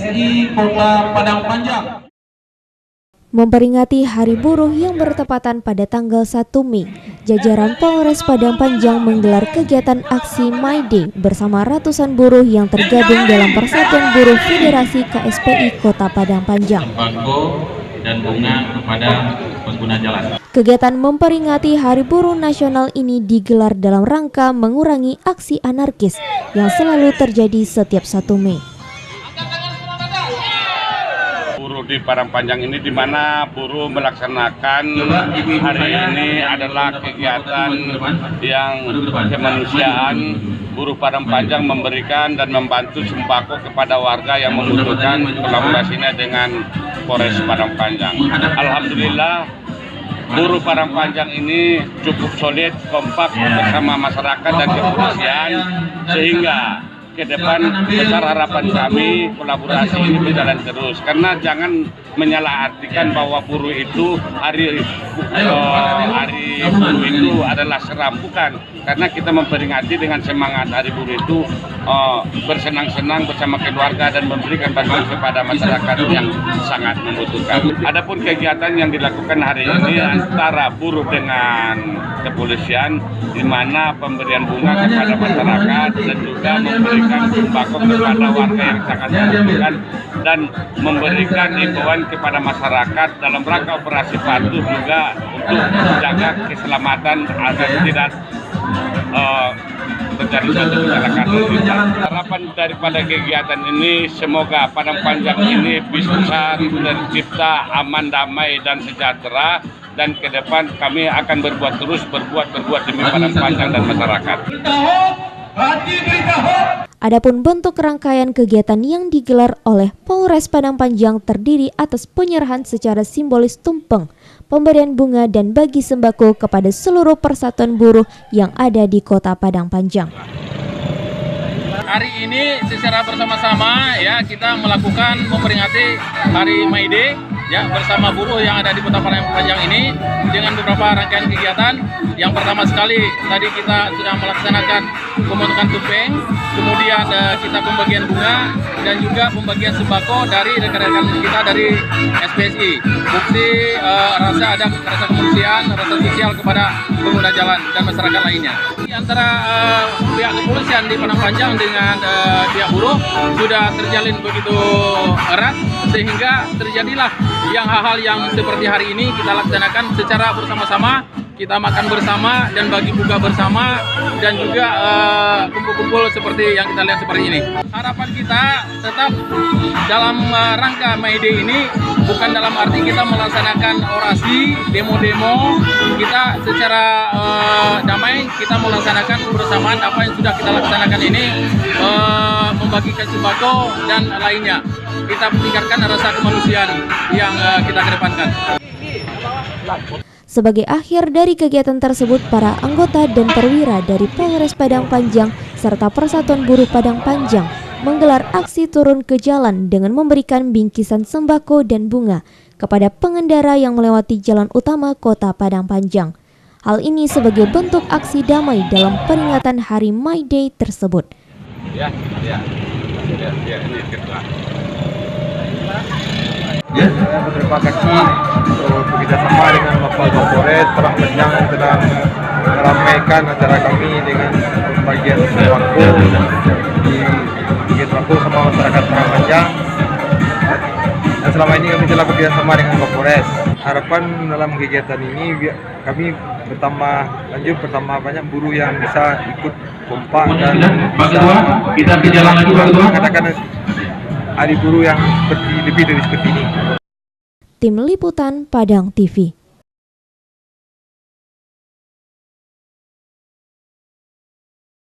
KSPI Kota Padang Panjang. Memperingati Hari Buruh yang bertepatan pada tanggal 1 Mei, jajaran Polres Padang Panjang menggelar kegiatan aksi My Day bersama ratusan buruh yang tergabung dalam Persatuan Buruh Federasi KSPI Kota Padang Panjang. Sembako dan bunga kepada pengguna jalan. Kegiatan memperingati Hari Buruh Nasional ini digelar dalam rangka mengurangi aksi anarkis yang selalu terjadi setiap 1 Mei. Buruh di Padang Panjang ini di mana buruh melaksanakan hari ini adalah kegiatan yang kemanusiaan. Buruh Padang Panjang memberikan dan membantu sembako kepada warga yang membutuhkan, kolaborasinya dengan Polres Padang Panjang. Alhamdulillah, buruh Padang Panjang ini cukup solid, kompak bersama masyarakat dan kepolisian, sehingga ke depan besar harapan kami kolaborasi ini berjalan terus. Karena jangan menyalahartikan bahwa buruh itu hari buruh itu adalah seram, bukan. Karena kita memperingati dengan semangat hari buruh itu bersenang-senang bersama keluarga dan memberikan bantuan kepada masyarakat yang sangat membutuhkan. Adapun kegiatan yang dilakukan hari ini antara buruh dengan kepolisian, di mana pemberian bunga kepada masyarakat dan juga memberikan sembako kepada warga yang sangat membutuhkan dan memberikan himbauan kepada masyarakat dalam rangka operasi patuh juga untuk menjaga keselamatan agar tidak terjadi suatu kecelakaan. Harapan daripada kegiatan ini semoga Padang Panjang ini bisa tercipta aman, damai dan sejahtera, dan ke depan kami akan berbuat demi Padang Panjang dan masyarakat. Adapun bentuk rangkaian kegiatan yang digelar oleh Polres Padang Panjang terdiri atas penyerahan secara simbolis tumpeng, pemberian bunga dan bagi sembako kepada seluruh persatuan buruh yang ada di Kota Padang Panjang. Hari ini secara bersama-sama ya kita melakukan memperingati Hari May Day ya bersama buruh yang ada di Kota Padang Panjang ini dengan beberapa rangkaian kegiatan. Yang pertama sekali tadi kita sudah melaksanakan pemungutan tumpeng, kemudian kita pembagian bunga dan juga pembagian sembako dari rekan-rekan kita dari SPSI. Bukti rasa kemanusiaan, rasa sosial kepada pengguna jalan dan masyarakat lainnya. Di antara pihak kepolisian di Padang Panjang dengan pihak buruh sudah terjalin begitu erat sehingga terjadilah hal-hal yang seperti hari ini kita laksanakan secara bersama-sama. Kita makan bersama dan bagi buka bersama dan juga kumpul-kumpul seperti yang kita lihat seperti ini. Harapan kita tetap dalam rangka May Day ini bukan dalam arti kita melaksanakan orasi, demo-demo, kita secara damai kita melaksanakan kebersamaan apa yang sudah kita laksanakan ini, membagikan sembako dan lainnya. Kita meningkatkan rasa kemanusiaan yang kita kedepankan. Sebagai akhir dari kegiatan tersebut, para anggota dan perwira dari Polres Padang Panjang serta Persatuan Buruh Padang Panjang menggelar aksi turun ke jalan dengan memberikan bingkisan sembako dan bunga kepada pengendara yang melewati jalan utama Kota Padang Panjang. Hal ini sebagai bentuk aksi damai dalam peringatan Hari May Day tersebut. Saya berterima kasih untuk bekerjasama dengan Bapak Kapolres Padang Panjang yang telah meramaikan acara kami dengan pembagian sembako sama masyarakat Padang Panjang. Dan selama ini kami telah bekerjasama dengan Kapolres. Harapan dalam kegiatan ini kami bertambah banyak buruh yang bisa ikut kompak dan bisa mengatakan Hari Buruh yang lebih dari seperti ini. Tim Liputan Padang TV.